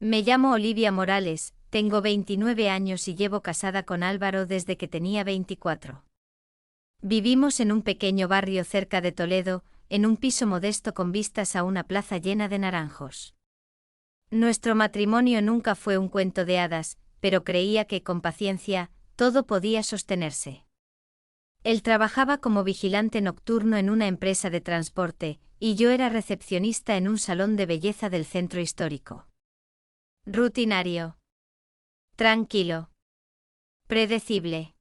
Me llamo Olivia Morales, tengo 29 años y llevo casada con Álvaro desde que tenía 24. Vivimos en un pequeño barrio cerca de Toledo, en un piso modesto con vistas a una plaza llena de naranjos. Nuestro matrimonio nunca fue un cuento de hadas, pero creía que con paciencia, todo podía sostenerse. Él trabajaba como vigilante nocturno en una empresa de transporte, y yo era recepcionista en un salón de belleza del centro histórico. Rutinario. Tranquilo. Predecible.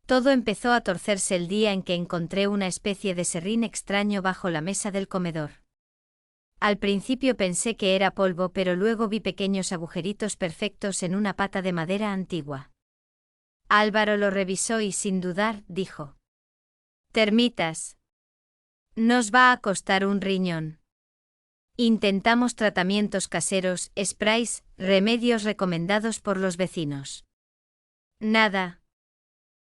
Todo empezó a torcerse el día en que encontré una especie de serrín extraño bajo la mesa del comedor. Al principio pensé que era polvo, pero luego vi pequeños agujeritos perfectos en una pata de madera antigua. Álvaro lo revisó y sin dudar, dijo: «Termitas. Nos va a costar un riñón». Intentamos tratamientos caseros, sprays, remedios recomendados por los vecinos. Nada.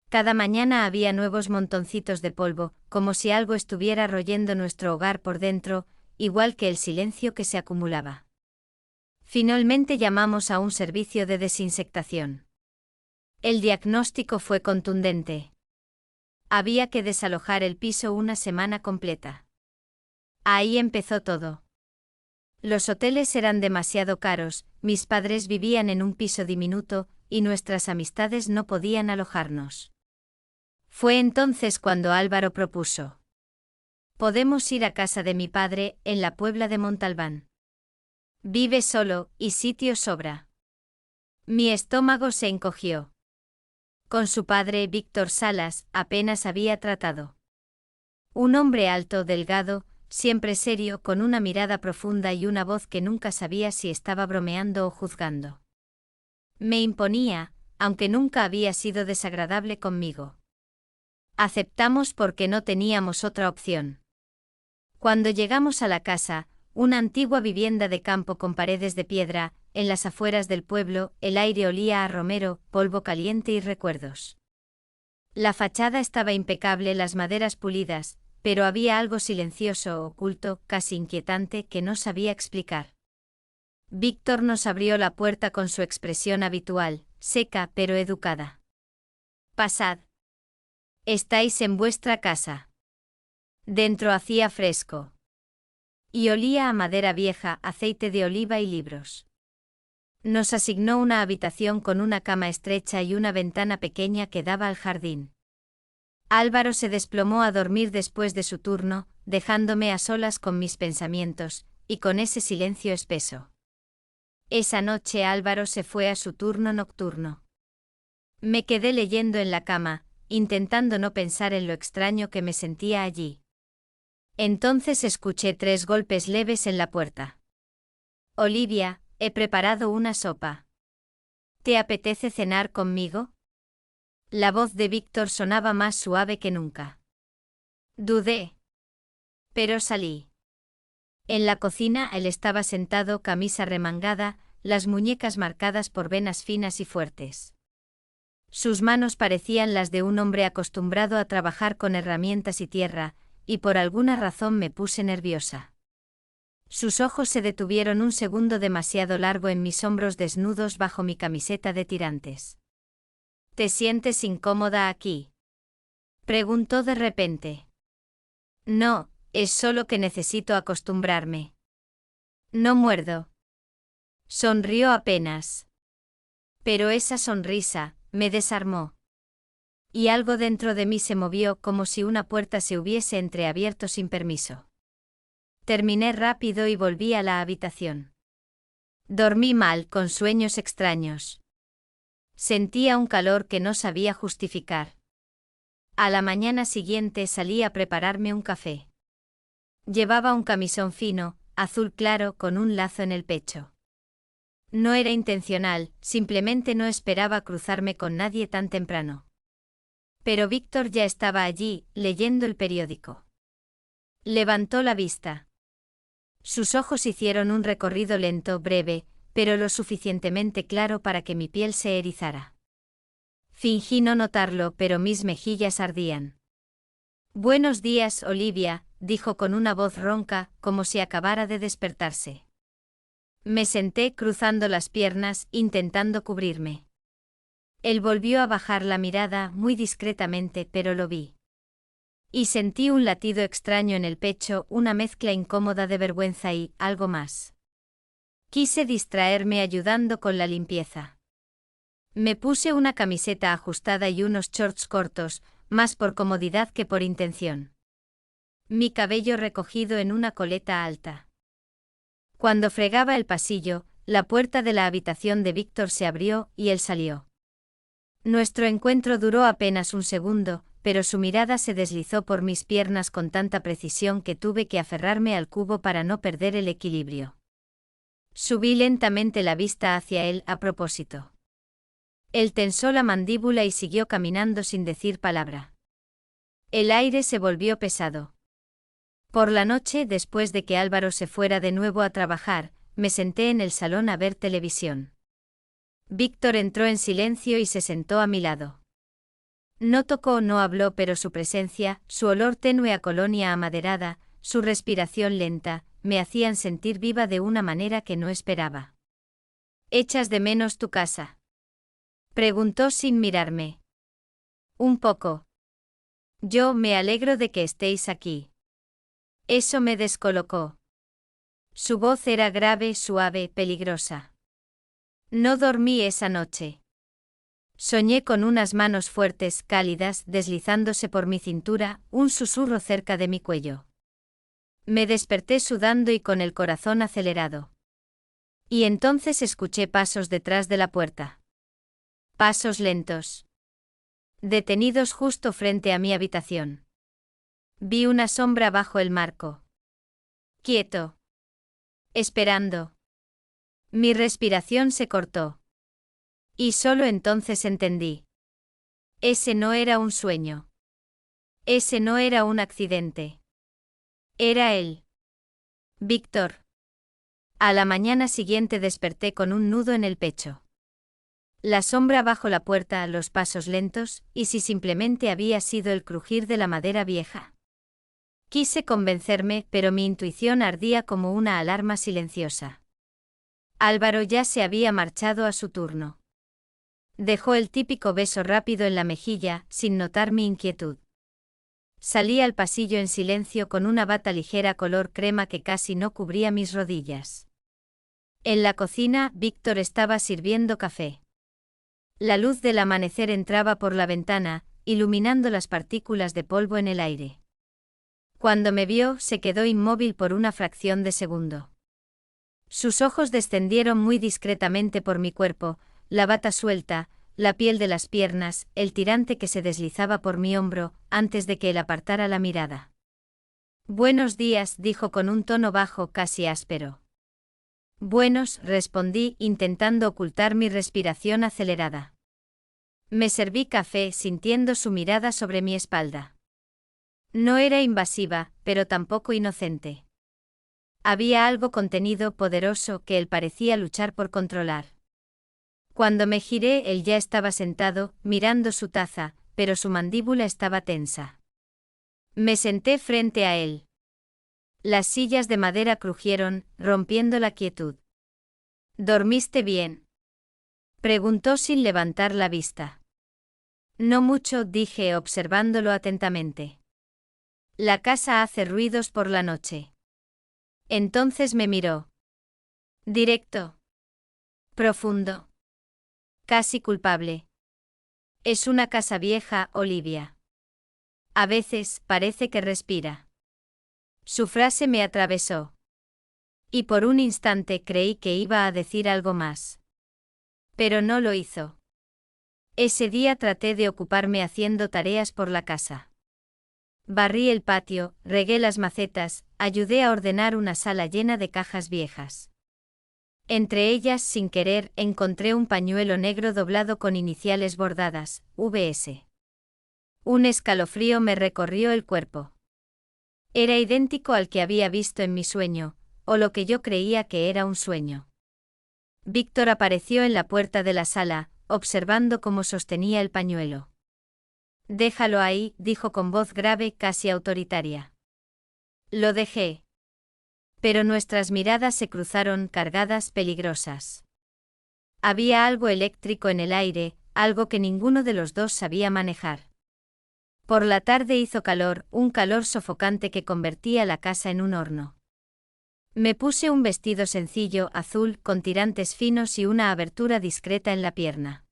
Cada mañana había nuevos montoncitos de polvo, como si algo estuviera royendo nuestro hogar por dentro, igual que el silencio que se acumulaba. Finalmente llamamos a un servicio de desinsectación. El diagnóstico fue contundente. Había que desalojar el piso una semana completa. Ahí empezó todo. Los hoteles eran demasiado caros, mis padres vivían en un piso diminuto, y nuestras amistades no podían alojarnos. Fue entonces cuando Álvaro propuso: «Podemos ir a casa de mi padre, en la Puebla de Montalbán. Vive solo, y sitio sobra». Mi estómago se encogió. Con su padre, Víctor Salas, apenas había tratado. Un hombre alto, delgado, siempre serio, con una mirada profunda y una voz que nunca sabía si estaba bromeando o juzgando. Me imponía, aunque nunca había sido desagradable conmigo. Aceptamos porque no teníamos otra opción. Cuando llegamos a la casa, una antigua vivienda de campo con paredes de piedra, en las afueras del pueblo, el aire olía a romero, polvo caliente y recuerdos. La fachada estaba impecable, las maderas pulidas, pero había algo silencioso, oculto, casi inquietante, que no sabía explicar. Víctor nos abrió la puerta con su expresión habitual, seca pero educada. «Pasad. Estáis en vuestra casa». Dentro hacía fresco. Y olía a madera vieja, aceite de oliva y libros. Nos asignó una habitación con una cama estrecha y una ventana pequeña que daba al jardín. Álvaro se desplomó a dormir después de su turno, dejándome a solas con mis pensamientos, y con ese silencio espeso. Esa noche Álvaro se fue a su turno nocturno. Me quedé leyendo en la cama, intentando no pensar en lo extraño que me sentía allí. Entonces escuché 3 golpes leves en la puerta. «Olivia, he preparado una sopa. ¿Te apetece cenar conmigo?» La voz de Víctor sonaba más suave que nunca. Dudé. Pero salí. En la cocina él estaba sentado, camisa remangada, las muñecas marcadas por venas finas y fuertes. Sus manos parecían las de un hombre acostumbrado a trabajar con herramientas y tierra, y por alguna razón me puse nerviosa. Sus ojos se detuvieron un segundo demasiado largo en mis hombros desnudos bajo mi camiseta de tirantes. «¿Te sientes incómoda aquí?», preguntó de repente. «No, es solo que necesito acostumbrarme». «No muerdo». Sonrió apenas. Pero esa sonrisa me desarmó. Y algo dentro de mí se movió como si una puerta se hubiese entreabierto sin permiso. Terminé rápido y volví a la habitación. Dormí mal, con sueños extraños. Sentía un calor que no sabía justificar. A la mañana siguiente salí a prepararme un café. Llevaba un camisón fino, azul claro, con un lazo en el pecho. No era intencional, simplemente no esperaba cruzarme con nadie tan temprano. Pero Víctor ya estaba allí, leyendo el periódico. Levantó la vista. Sus ojos hicieron un recorrido lento, breve, pero lo suficientemente claro para que mi piel se erizara. Fingí no notarlo, pero mis mejillas ardían. «Buenos días, Olivia», dijo con una voz ronca, como si acabara de despertarse. Me senté cruzando las piernas, intentando cubrirme. Él volvió a bajar la mirada muy discretamente, pero lo vi. Y sentí un latido extraño en el pecho, una mezcla incómoda de vergüenza y algo más. Quise distraerme ayudando con la limpieza. Me puse una camiseta ajustada y unos shorts cortos, más por comodidad que por intención. Mi cabello recogido en una coleta alta. Cuando fregaba el pasillo, la puerta de la habitación de Víctor se abrió y él salió. Nuestro encuentro duró apenas un segundo, pero su mirada se deslizó por mis piernas con tanta precisión que tuve que aferrarme al cubo para no perder el equilibrio. Subí lentamente la vista hacia él a propósito. Él tensó la mandíbula y siguió caminando sin decir palabra. El aire se volvió pesado. Por la noche, después de que Álvaro se fuera de nuevo a trabajar, me senté en el salón a ver televisión. Víctor entró en silencio y se sentó a mi lado. No tocó o no habló, pero su presencia, su olor tenue a colonia amaderada, su respiración lenta, me hacían sentir viva de una manera que no esperaba. ¿Echas de menos tu casa?, preguntó sin mirarme. Un poco. Yo me alegro de que estéis aquí. Eso me descolocó. Su voz era grave, suave, peligrosa. No dormí esa noche. Soñé con unas manos fuertes, cálidas, deslizándose por mi cintura, un susurro cerca de mi cuello. Me desperté sudando y con el corazón acelerado. Y entonces escuché pasos detrás de la puerta. Pasos lentos. Detenidos justo frente a mi habitación. Vi una sombra bajo el marco. Quieto. Esperando. Mi respiración se cortó. Y solo entonces entendí. Ese no era un sueño. Ese no era un accidente. Era él. Víctor. A la mañana siguiente desperté con un nudo en el pecho. La sombra bajo la puerta, los pasos lentos, y si simplemente había sido el crujir de la madera vieja. Quise convencerme, pero mi intuición ardía como una alarma silenciosa. Álvaro ya se había marchado a su turno. Dejó el típico beso rápido en la mejilla, sin notar mi inquietud. Salí al pasillo en silencio con una bata ligera color crema que casi no cubría mis rodillas. En la cocina, Víctor estaba sirviendo café. La luz del amanecer entraba por la ventana, iluminando las partículas de polvo en el aire. Cuando me vio, se quedó inmóvil por una fracción de segundo. Sus ojos descendieron muy discretamente por mi cuerpo, la bata suelta, la piel de las piernas, el tirante que se deslizaba por mi hombro, antes de que él apartara la mirada. «Buenos días», dijo con un tono bajo, casi áspero. «Buenos», respondí, intentando ocultar mi respiración acelerada. Me serví café, sintiendo su mirada sobre mi espalda. No era invasiva, pero tampoco inocente. Había algo contenido, poderoso, que él parecía luchar por controlar. Cuando me giré, él ya estaba sentado, mirando su taza, pero su mandíbula estaba tensa. Me senté frente a él. Las sillas de madera crujieron, rompiendo la quietud. «¿Dormiste bien?», preguntó sin levantar la vista. «No mucho», dije, observándolo atentamente. «La casa hace ruidos por la noche». Entonces me miró. Directo. Profundo. Casi culpable. Es una casa vieja, Olivia. A veces parece que respira. Su frase me atravesó. Y por un instante creí que iba a decir algo más. Pero no lo hizo. Ese día traté de ocuparme haciendo tareas por la casa. Barrí el patio, regué las macetas, ayudé a ordenar una sala llena de cajas viejas. Entre ellas, sin querer, encontré un pañuelo negro doblado con iniciales bordadas, VS. Un escalofrío me recorrió el cuerpo. Era idéntico al que había visto en mi sueño, o lo que yo creía que era un sueño. Víctor apareció en la puerta de la sala, observando cómo sostenía el pañuelo. «Déjalo ahí», dijo con voz grave, casi autoritaria. Lo dejé. Pero nuestras miradas se cruzaron, cargadas, peligrosas. Había algo eléctrico en el aire, algo que ninguno de los dos sabía manejar. Por la tarde hizo calor, un calor sofocante que convertía la casa en un horno. Me puse un vestido sencillo, azul, con tirantes finos y una abertura discreta en la pierna.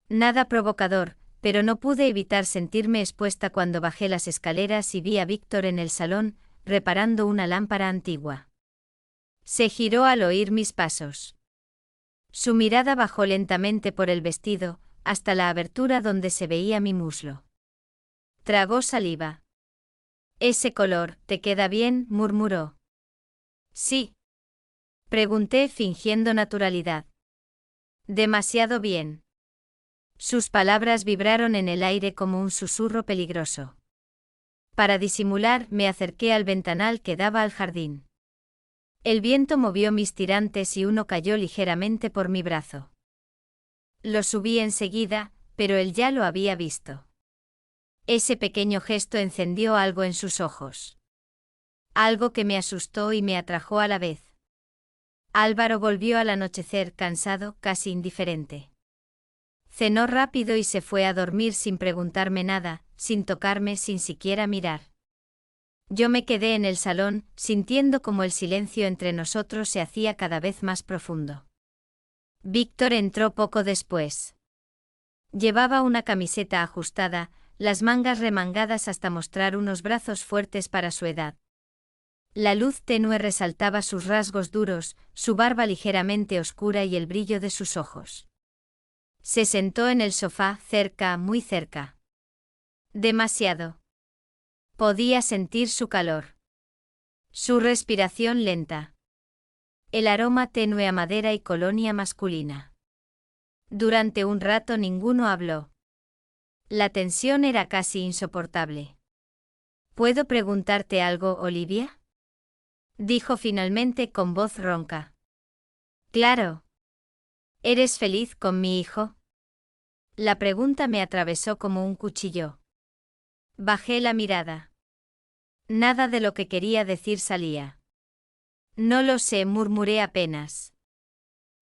Nada provocador, pero no pude evitar sentirme expuesta cuando bajé las escaleras y vi a Víctor en el salón, reparando una lámpara antigua. Se giró al oír mis pasos. Su mirada bajó lentamente por el vestido, hasta la abertura donde se veía mi muslo. Tragó saliva. «Ese color, ¿te queda bien?», murmuró. «Sí». Pregunté fingiendo naturalidad. «Demasiado bien». Sus palabras vibraron en el aire como un susurro peligroso. Para disimular, me acerqué al ventanal que daba al jardín. El viento movió mis tirantes y uno cayó ligeramente por mi brazo. Lo subí enseguida, pero él ya lo había visto. Ese pequeño gesto encendió algo en sus ojos. Algo que me asustó y me atrajo a la vez. Álvaro volvió al anochecer cansado, casi indiferente. Cenó rápido y se fue a dormir sin preguntarme nada, sin tocarme, sin siquiera mirar. Yo me quedé en el salón, sintiendo como el silencio entre nosotros se hacía cada vez más profundo. Víctor entró poco después. Llevaba una camiseta ajustada, las mangas remangadas hasta mostrar unos brazos fuertes para su edad. La luz tenue resaltaba sus rasgos duros, su barba ligeramente oscura y el brillo de sus ojos. Se sentó en el sofá, cerca, muy cerca. Demasiado. Podía sentir su calor. Su respiración lenta. El aroma tenue a madera y colonia masculina. Durante un rato ninguno habló. La tensión era casi insoportable. ¿Puedo preguntarte algo, Olivia?, dijo finalmente con voz ronca. Claro. ¿Eres feliz con mi hijo? La pregunta me atravesó como un cuchillo. Bajé la mirada. Nada de lo que quería decir salía. No lo sé, murmuré apenas.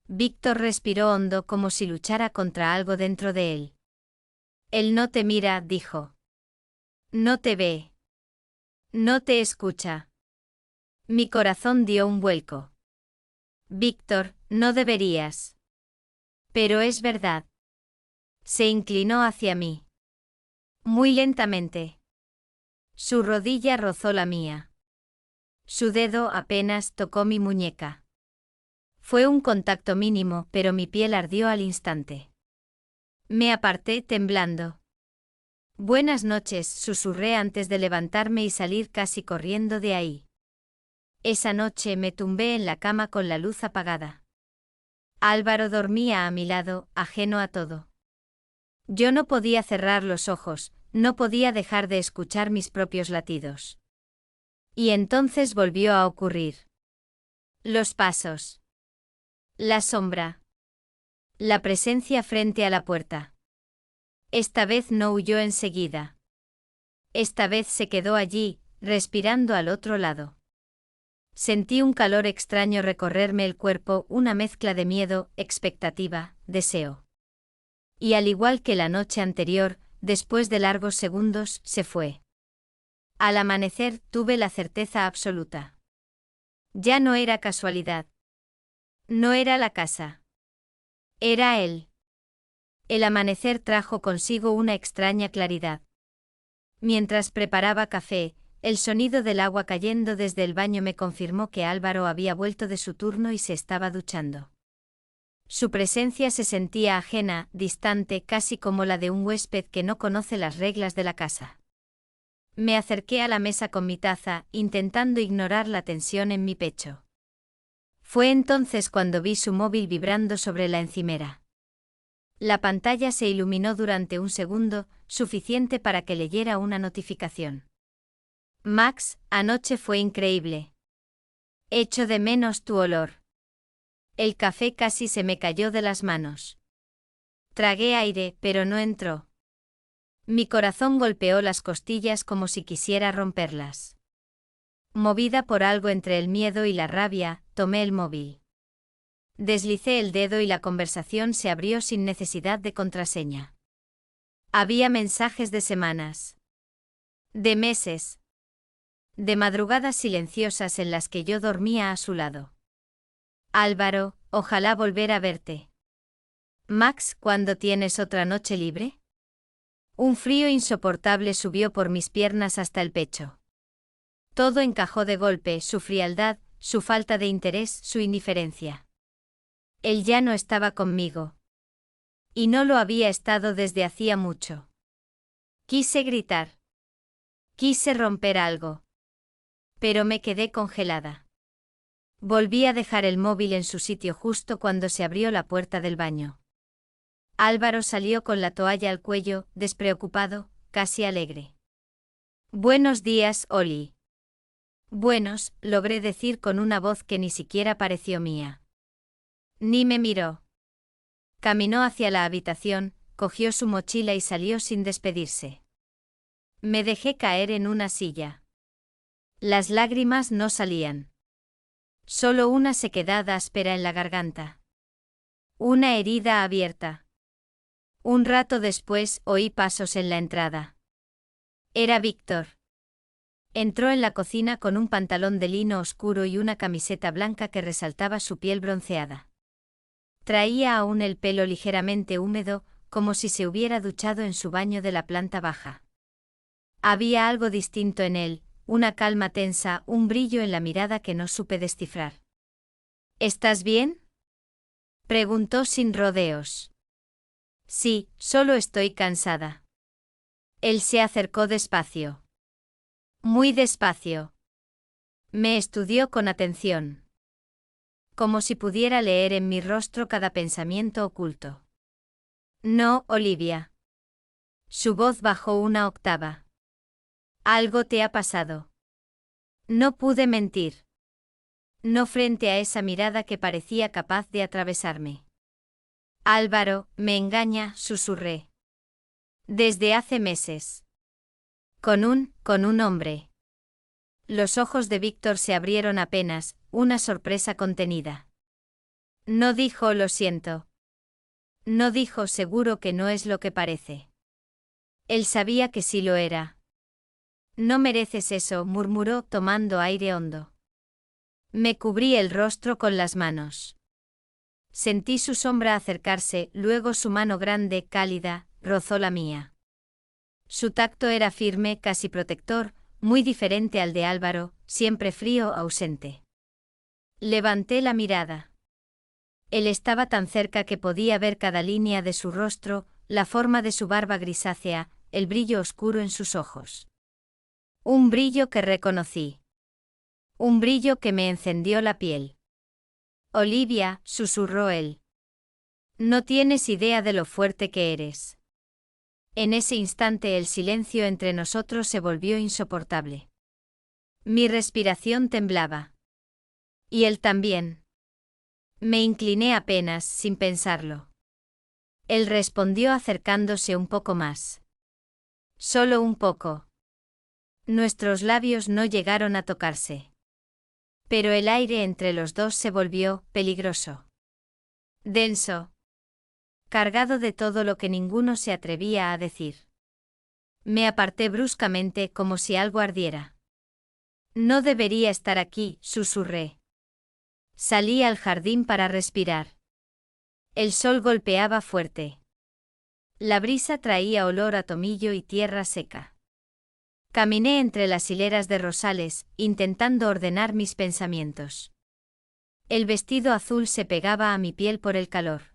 Víctor respiró hondo como si luchara contra algo dentro de él. Él no te mira, dijo. No te ve. No te escucha. Mi corazón dio un vuelco. Víctor, no deberías. Pero es verdad. Se inclinó hacia mí. Muy lentamente. Su rodilla rozó la mía. Su dedo apenas tocó mi muñeca. Fue un contacto mínimo, pero mi piel ardió al instante. Me aparté temblando. Buenas noches, susurré antes de levantarme y salir casi corriendo de ahí. Esa noche me tumbé en la cama con la luz apagada. Álvaro dormía a mi lado, ajeno a todo. Yo no podía cerrar los ojos, no podía dejar de escuchar mis propios latidos. Y entonces volvió a ocurrir. Los pasos. La sombra. La presencia frente a la puerta. Esta vez no huyó enseguida. Esta vez se quedó allí, respirando al otro lado. Sentí un calor extraño recorrerme el cuerpo, una mezcla de miedo, expectativa, deseo. Y al igual que la noche anterior, después de largos segundos, se fue. Al amanecer tuve la certeza absoluta. Ya no era casualidad. No era la casa. Era él. El amanecer trajo consigo una extraña claridad. Mientras preparaba café, el sonido del agua cayendo desde el baño me confirmó que Álvaro había vuelto de su turno y se estaba duchando. Su presencia se sentía ajena, distante, casi como la de un huésped que no conoce las reglas de la casa. Me acerqué a la mesa con mi taza, intentando ignorar la tensión en mi pecho. Fue entonces cuando vi su móvil vibrando sobre la encimera. La pantalla se iluminó durante un segundo, suficiente para que leyera una notificación. Max, anoche fue increíble. Echo de menos tu olor. El café casi se me cayó de las manos. Tragué aire, pero no entró. Mi corazón golpeó las costillas como si quisiera romperlas. Movida por algo entre el miedo y la rabia, tomé el móvil. Deslicé el dedo y la conversación se abrió sin necesidad de contraseña. Había mensajes de semanas. De meses. De madrugadas silenciosas en las que yo dormía a su lado. Álvaro, ojalá volver a verte. Max, ¿cuándo tienes otra noche libre? Un frío insoportable subió por mis piernas hasta el pecho. Todo encajó de golpe, su frialdad, su falta de interés, su indiferencia. Él ya no estaba conmigo. Y no lo había estado desde hacía mucho. Quise gritar. Quise romper algo. Pero me quedé congelada. Volví a dejar el móvil en su sitio justo cuando se abrió la puerta del baño. Álvaro salió con la toalla al cuello, despreocupado, casi alegre. Buenos días, Oli. Buenos, logré decir con una voz que ni siquiera pareció mía. Ni me miró. Caminó hacia la habitación, cogió su mochila y salió sin despedirse. Me dejé caer en una silla. Las lágrimas no salían. Solo una sequedad áspera en la garganta. Una herida abierta. Un rato después oí pasos en la entrada. Era Víctor. Entró en la cocina con un pantalón de lino oscuro y una camiseta blanca que resaltaba su piel bronceada. Traía aún el pelo ligeramente húmedo, como si se hubiera duchado en su baño de la planta baja. Había algo distinto en él, una calma tensa, un brillo en la mirada que no supe descifrar. ¿Estás bien?, preguntó sin rodeos. Sí, solo estoy cansada. Él se acercó despacio. Muy despacio. Me estudió con atención. Como si pudiera leer en mi rostro cada pensamiento oculto. No, Olivia. Su voz bajó una octava. Algo te ha pasado. No pude mentir. No frente a esa mirada que parecía capaz de atravesarme. Álvaro, me engaña, susurré. Desde hace meses. Con un hombre. Los ojos de Víctor se abrieron apenas, una sorpresa contenida. No dijo lo siento. No dijo seguro que no es lo que parece. Él sabía que sí lo era. No mereces eso, murmuró tomando aire hondo. Me cubrí el rostro con las manos. Sentí su sombra acercarse, luego su mano grande, cálida, rozó la mía. Su tacto era firme, casi protector, muy diferente al de Álvaro, siempre frío, ausente. Levanté la mirada. Él estaba tan cerca que podía ver cada línea de su rostro, la forma de su barba grisácea, el brillo oscuro en sus ojos. Un brillo que reconocí. Un brillo que me encendió la piel. Olivia, susurró él. No tienes idea de lo fuerte que eres. En ese instante el silencio entre nosotros se volvió insoportable. Mi respiración temblaba. Y él también. Me incliné apenas, sin pensarlo. Él respondió acercándose un poco más. Solo un poco. Nuestros labios no llegaron a tocarse. Pero el aire entre los dos se volvió peligroso. Denso. Cargado de todo lo que ninguno se atrevía a decir. Me aparté bruscamente como si algo ardiera. No debería estar aquí, susurré. Salí al jardín para respirar. El sol golpeaba fuerte. La brisa traía olor a tomillo y tierra seca. Caminé entre las hileras de rosales, intentando ordenar mis pensamientos. El vestido azul se pegaba a mi piel por el calor.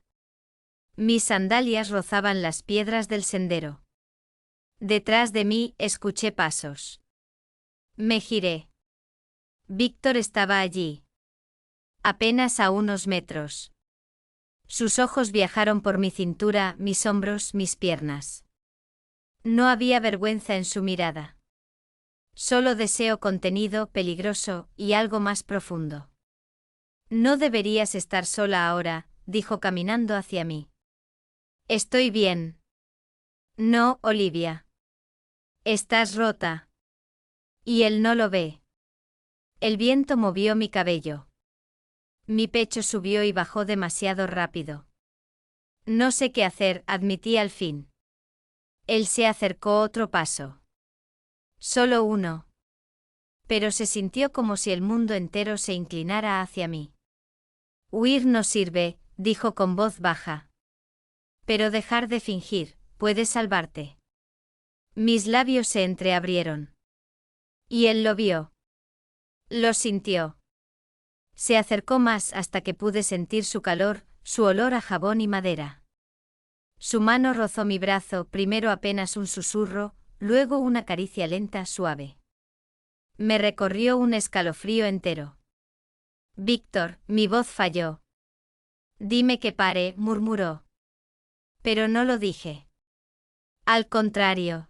Mis sandalias rozaban las piedras del sendero. Detrás de mí escuché pasos. Me giré. Víctor estaba allí. Apenas a unos metros. Sus ojos viajaron por mi cintura, mis hombros, mis piernas. No había vergüenza en su mirada. Solo deseo contenido, peligroso, y algo más profundo. No deberías estar sola ahora, dijo caminando hacia mí. Estoy bien. No, Olivia. Estás rota. Y él no lo ve. El viento movió mi cabello. Mi pecho subió y bajó demasiado rápido. No sé qué hacer, admití al fin. Él se acercó otro paso. Solo uno. Pero se sintió como si el mundo entero se inclinara hacia mí. Huir no sirve, dijo con voz baja. Pero dejar de fingir, puede salvarte. Mis labios se entreabrieron. Y él lo vio. Lo sintió. Se acercó más hasta que pude sentir su calor, su olor a jabón y madera. Su mano rozó mi brazo, primero apenas un susurro, luego una caricia lenta, suave. Me recorrió un escalofrío entero. Víctor, mi voz falló. Dime que pare, murmuró. Pero no lo dije. Al contrario.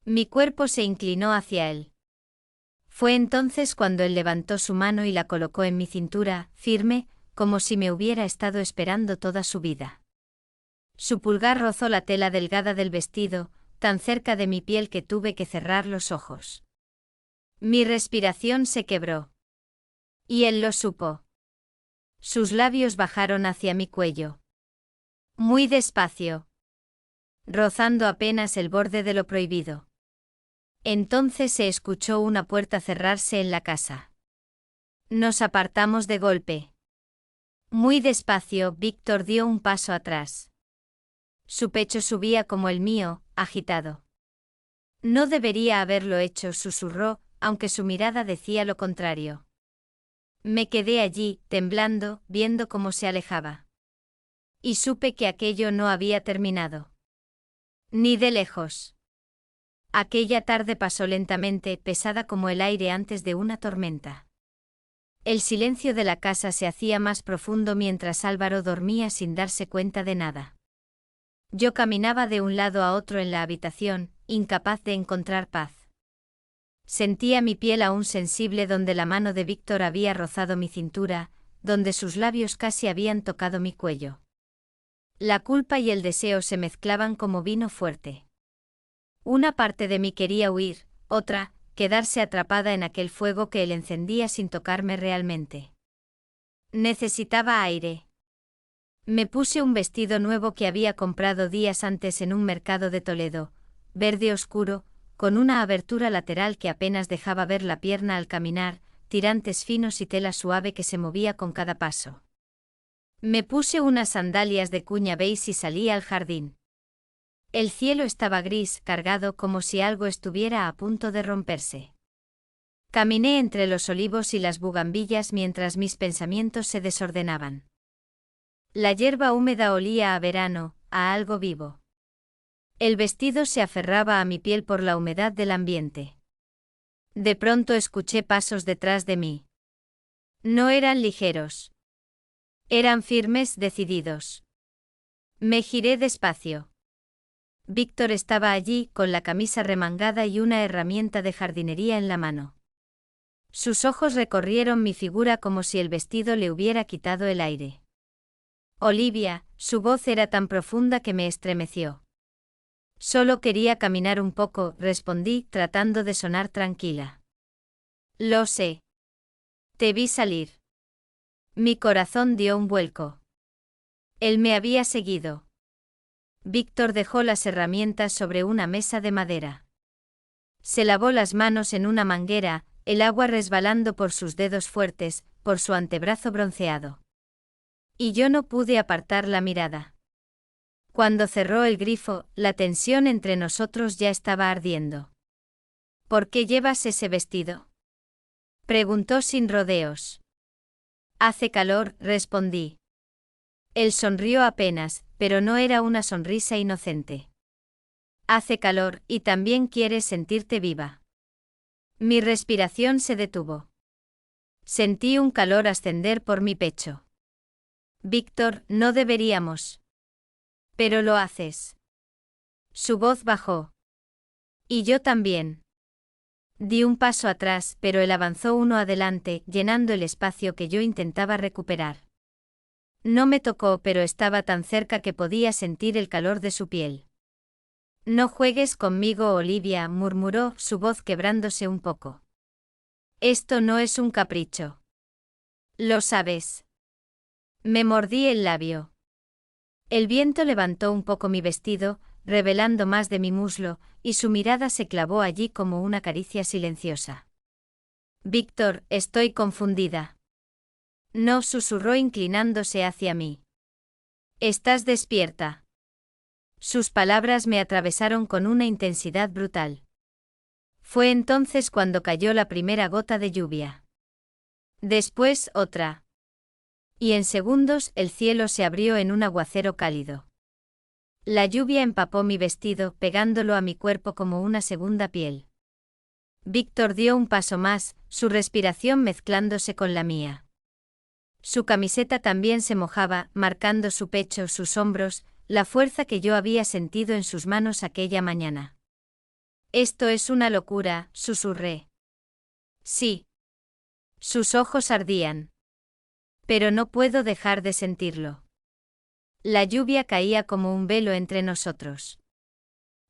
Mi cuerpo se inclinó hacia él. Fue entonces cuando él levantó su mano y la colocó en mi cintura, firme, como si me hubiera estado esperando toda su vida. Su pulgar rozó la tela delgada del vestido, tan cerca de mi piel que tuve que cerrar los ojos. Mi respiración se quebró. Y él lo supo. Sus labios bajaron hacia mi cuello. Muy despacio. Rozando apenas el borde de lo prohibido. Entonces se escuchó una puerta cerrarse en la casa. Nos apartamos de golpe. Muy despacio, Víctor dio un paso atrás. Su pecho subía como el mío, agitado. No debería haberlo hecho, susurró, aunque su mirada decía lo contrario. Me quedé allí, temblando, viendo cómo se alejaba. Y supe que aquello no había terminado. Ni de lejos. Aquella tarde pasó lentamente, pesada como el aire antes de una tormenta. El silencio de la casa se hacía más profundo mientras Álvaro dormía sin darse cuenta de nada. Yo caminaba de un lado a otro en la habitación, incapaz de encontrar paz. Sentía mi piel aún sensible donde la mano de Víctor había rozado mi cintura, donde sus labios casi habían tocado mi cuello. La culpa y el deseo se mezclaban como vino fuerte. Una parte de mí quería huir, otra, quedarse atrapada en aquel fuego que él encendía sin tocarme realmente. Necesitaba aire. Me puse un vestido nuevo que había comprado días antes en un mercado de Toledo, verde oscuro, con una abertura lateral que apenas dejaba ver la pierna al caminar, tirantes finos y tela suave que se movía con cada paso. Me puse unas sandalias de cuña beige y salí al jardín. El cielo estaba gris, cargado como si algo estuviera a punto de romperse. Caminé entre los olivos y las bugambillas mientras mis pensamientos se desordenaban. La hierba húmeda olía a verano, a algo vivo. El vestido se aferraba a mi piel por la humedad del ambiente. De pronto escuché pasos detrás de mí. No eran ligeros. Eran firmes, decididos. Me giré despacio. Víctor estaba allí, con la camisa remangada y una herramienta de jardinería en la mano. Sus ojos recorrieron mi figura como si el vestido le hubiera quitado el aire. Olivia, su voz era tan profunda que me estremeció. Solo quería caminar un poco, respondí, tratando de sonar tranquila. Lo sé. Te vi salir. Mi corazón dio un vuelco. Él me había seguido. Víctor dejó las herramientas sobre una mesa de madera. Se lavó las manos en una manguera, el agua resbalando por sus dedos fuertes, por su antebrazo bronceado. Y yo no pude apartar la mirada. Cuando cerró el grifo, la tensión entre nosotros ya estaba ardiendo. ¿Por qué llevas ese vestido?, preguntó sin rodeos. Hace calor, respondí. Él sonrió apenas, pero no era una sonrisa inocente. Hace calor, y también quieres sentirte viva. Mi respiración se detuvo. Sentí un calor ascender por mi pecho. Víctor, no deberíamos. Pero lo haces. Su voz bajó. Y yo también. Di un paso atrás, pero él avanzó uno adelante, llenando el espacio que yo intentaba recuperar. No me tocó, pero estaba tan cerca que podía sentir el calor de su piel. No juegues conmigo, Olivia, murmuró, su voz quebrándose un poco. Esto no es un capricho. Lo sabes. Me mordí el labio. El viento levantó un poco mi vestido, revelando más de mi muslo, y su mirada se clavó allí como una caricia silenciosa. Víctor, estoy confundida. No, susurró inclinándose hacia mí. ¿Estás despierta? Sus palabras me atravesaron con una intensidad brutal. Fue entonces cuando cayó la primera gota de lluvia. Después otra. Y en segundos el cielo se abrió en un aguacero cálido. La lluvia empapó mi vestido, pegándolo a mi cuerpo como una segunda piel. Víctor dio un paso más, su respiración mezclándose con la mía. Su camiseta también se mojaba, marcando su pecho, sus hombros, la fuerza que yo había sentido en sus manos aquella mañana. Esto es una locura, susurré. Sí. Sus ojos ardían. Pero no puedo dejar de sentirlo. La lluvia caía como un velo entre nosotros.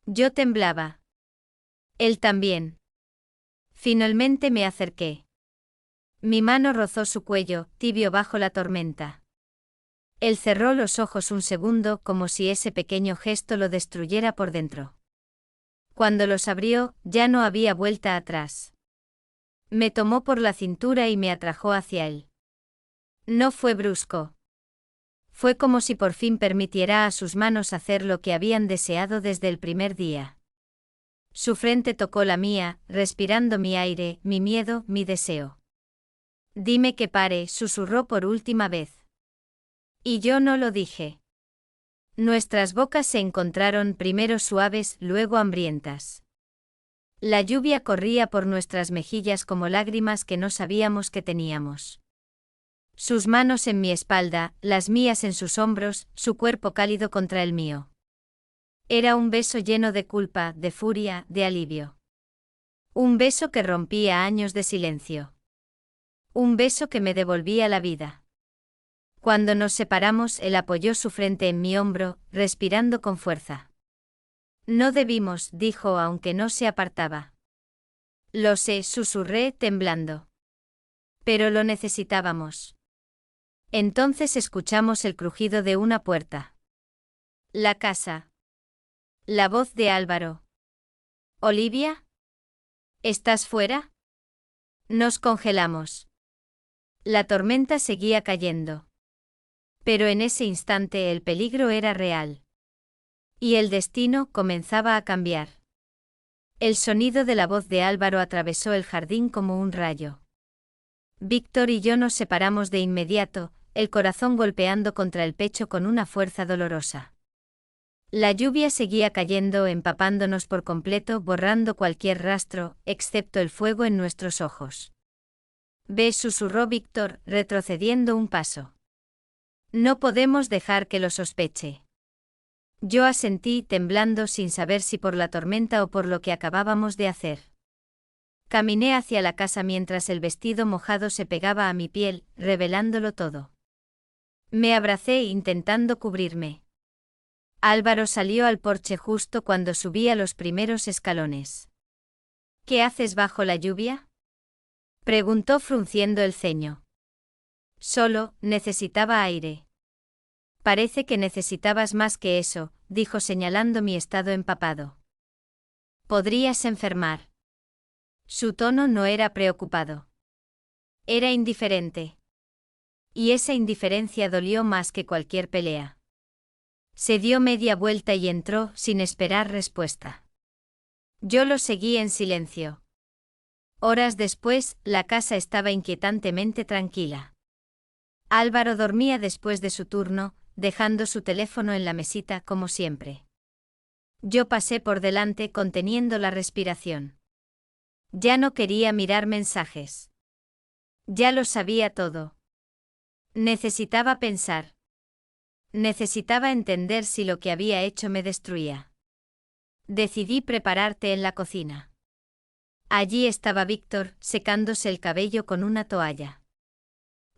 Yo temblaba. Él también. Finalmente me acerqué. Mi mano rozó su cuello, tibio bajo la tormenta. Él cerró los ojos un segundo como si ese pequeño gesto lo destruyera por dentro. Cuando los abrió, ya no había vuelta atrás. Me tomó por la cintura y me atrajo hacia él. No fue brusco. Fue como si por fin permitiera a sus manos hacer lo que habían deseado desde el primer día. Su frente tocó la mía, respirando mi aire, mi miedo, mi deseo. Dime que pare, susurró por última vez. Y yo no lo dije. Nuestras bocas se encontraron, primero suaves, luego hambrientas. La lluvia corría por nuestras mejillas como lágrimas que no sabíamos que teníamos. Sus manos en mi espalda, las mías en sus hombros, su cuerpo cálido contra el mío. Era un beso lleno de culpa, de furia, de alivio. Un beso que rompía años de silencio. Un beso que me devolvía la vida. Cuando nos separamos, él apoyó su frente en mi hombro, respirando con fuerza. No debimos, dijo aunque no se apartaba. Lo sé, susurré, temblando. Pero lo necesitábamos. Entonces escuchamos el crujido de una puerta. La casa. La voz de Álvaro. ¿Olivia? ¿Estás fuera? Nos congelamos. La tormenta seguía cayendo. Pero en ese instante el peligro era real. Y el destino comenzaba a cambiar. El sonido de la voz de Álvaro atravesó el jardín como un rayo. Víctor y yo nos separamos de inmediato, el corazón golpeando contra el pecho con una fuerza dolorosa. La lluvia seguía cayendo, empapándonos por completo, borrando cualquier rastro, excepto el fuego en nuestros ojos. Ve, susurró Víctor, retrocediendo un paso. No podemos dejar que lo sospeche. Yo asentí, temblando sin saber si por la tormenta o por lo que acabábamos de hacer. Caminé hacia la casa mientras el vestido mojado se pegaba a mi piel, revelándolo todo. Me abracé intentando cubrirme. Álvaro salió al porche justo cuando subía los primeros escalones. ¿Qué haces bajo la lluvia?, preguntó frunciendo el ceño. Solo, necesitaba aire. Parece que necesitabas más que eso, dijo señalando mi estado empapado. Podrías enfermar. Su tono no era preocupado. Era indiferente. Y esa indiferencia dolió más que cualquier pelea. Se dio media vuelta y entró, sin esperar respuesta. Yo lo seguí en silencio. Horas después, la casa estaba inquietantemente tranquila. Álvaro dormía después de su turno, dejando su teléfono en la mesita como siempre. Yo pasé por delante conteniendo la respiración. Ya no quería mirar mensajes. Ya lo sabía todo. Necesitaba pensar. Necesitaba entender si lo que había hecho me destruía. Decidí prepararte en la cocina. Allí estaba Víctor, secándose el cabello con una toalla.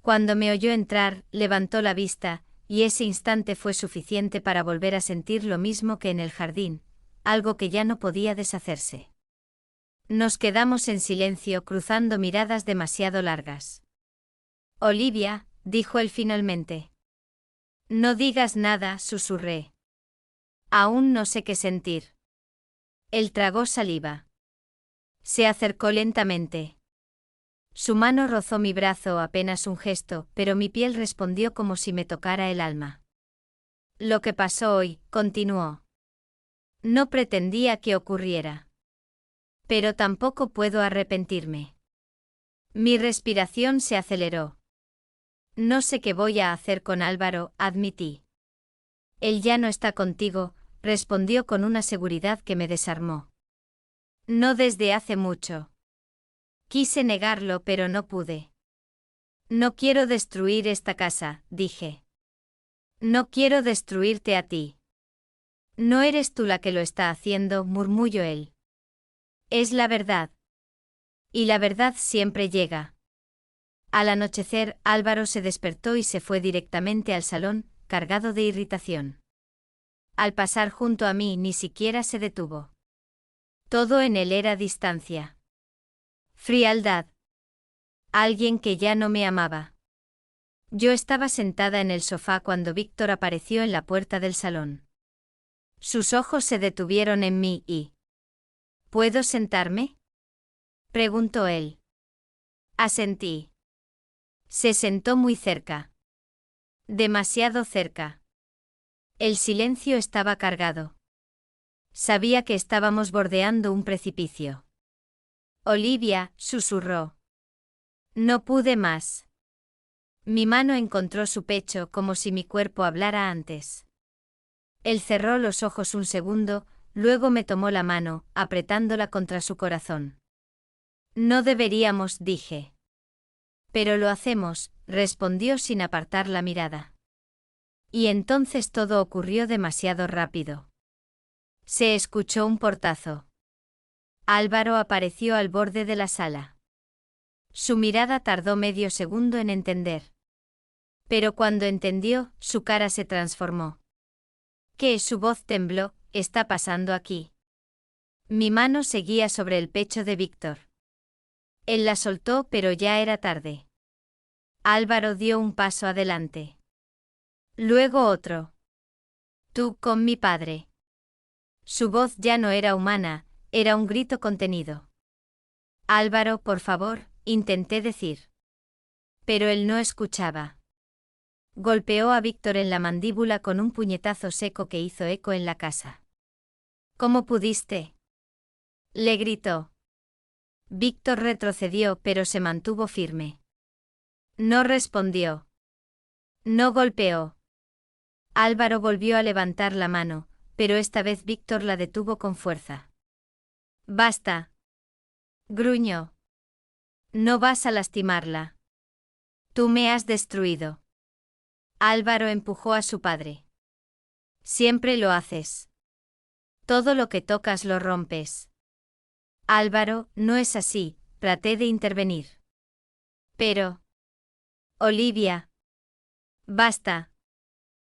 Cuando me oyó entrar, levantó la vista, y ese instante fue suficiente para volver a sentir lo mismo que en el jardín, algo que ya no podía deshacerse. Nos quedamos en silencio cruzando miradas demasiado largas. Olivia, dijo él finalmente. No digas nada, susurré. Aún no sé qué sentir. Él tragó saliva. Se acercó lentamente. Su mano rozó mi brazo, apenas un gesto, pero mi piel respondió como si me tocara el alma. Lo que pasó hoy, continuó. No pretendía que ocurriera. Pero tampoco puedo arrepentirme. Mi respiración se aceleró. No sé qué voy a hacer con Álvaro, admití. Él ya no está contigo, respondió con una seguridad que me desarmó. No desde hace mucho. Quise negarlo, pero no pude. No quiero destruir esta casa, dije. No quiero destruirte a ti. No eres tú la que lo está haciendo, murmulló él. Es la verdad. Y la verdad siempre llega. Al anochecer, Álvaro se despertó y se fue directamente al salón, cargado de irritación. Al pasar junto a mí ni siquiera se detuvo. Todo en él era distancia. Frialdad. Alguien que ya no me amaba. Yo estaba sentada en el sofá cuando Víctor apareció en la puerta del salón. Sus ojos se detuvieron en mí y... ¿Puedo sentarme?, preguntó él. Asentí. Se sentó muy cerca. Demasiado cerca. El silencio estaba cargado. Sabía que estábamos bordeando un precipicio. Olivia, susurró. No pude más. Mi mano encontró su pecho como si mi cuerpo hablara antes. Él cerró los ojos un segundo, luego me tomó la mano, apretándola contra su corazón. No deberíamos, dije. Pero lo hacemos, respondió sin apartar la mirada. Y entonces todo ocurrió demasiado rápido. Se escuchó un portazo. Álvaro apareció al borde de la sala. Su mirada tardó medio segundo en entender. Pero cuando entendió, su cara se transformó. ¿Qué? Su voz tembló. ¿Está pasando aquí? Mi mano seguía sobre el pecho de Víctor. Él la soltó, pero ya era tarde. Álvaro dio un paso adelante. Luego otro. Tú con mi padre. Su voz ya no era humana, era un grito contenido. Álvaro, por favor, intenté decir. Pero él no escuchaba. Golpeó a Víctor en la mandíbula con un puñetazo seco que hizo eco en la casa. ¿Cómo pudiste?, le gritó. Víctor retrocedió, pero se mantuvo firme. No respondió. No golpeó. Álvaro volvió a levantar la mano, pero esta vez Víctor la detuvo con fuerza. Basta, gruñó. No vas a lastimarla. Tú me has destruido. Álvaro empujó a su padre. Siempre lo haces. Todo lo que tocas lo rompes. Álvaro, no es así, traté de intervenir. Pero... Olivia. Basta.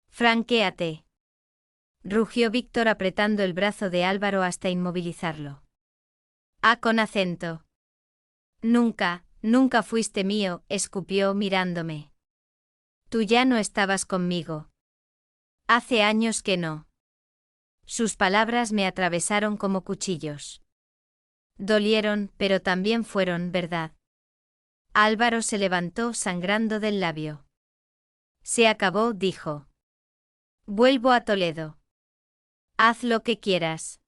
Franquéate. Rugió Víctor apretando el brazo de Álvaro hasta inmovilizarlo. Con acento. Nunca, nunca fuiste mío, escupió mirándome. Tú ya no estabas conmigo. Hace años que no. Sus palabras me atravesaron como cuchillos. Dolieron, pero también fueron verdad. Álvaro se levantó sangrando del labio. Se acabó, dijo. Vuelvo a Toledo. Haz lo que quieras.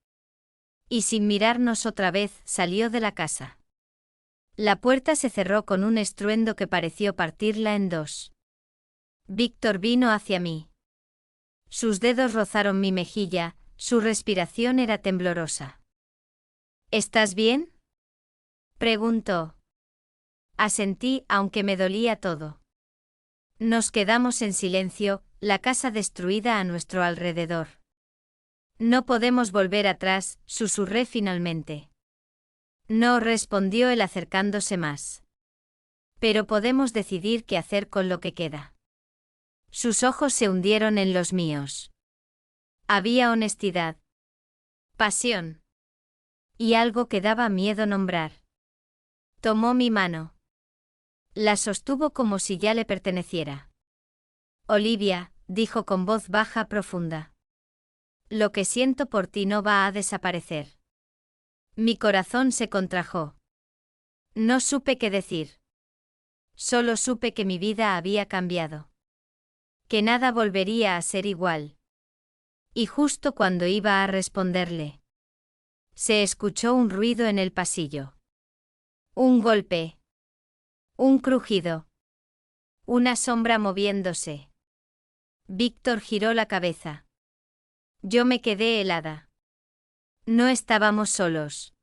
Y sin mirarnos otra vez, salió de la casa. La puerta se cerró con un estruendo que pareció partirla en dos. Víctor vino hacia mí. Sus dedos rozaron mi mejilla, su respiración era temblorosa. ¿Estás bien?, preguntó. Asentí, aunque me dolía todo. Nos quedamos en silencio, la casa destruida a nuestro alrededor. No podemos volver atrás, susurré finalmente. No, respondió él acercándose más. Pero podemos decidir qué hacer con lo que queda. Sus ojos se hundieron en los míos. Había honestidad. Pasión. Y algo que daba miedo nombrar. Tomó mi mano. La sostuvo como si ya le perteneciera. Olivia, dijo con voz baja profunda. Lo que siento por ti no va a desaparecer. Mi corazón se contrajo. No supe qué decir. Solo supe que mi vida había cambiado. Que nada volvería a ser igual. Y justo cuando iba a responderle, se escuchó un ruido en el pasillo. Un golpe. Un crujido. Una sombra moviéndose. Víctor giró la cabeza. Yo me quedé helada. No estábamos solos.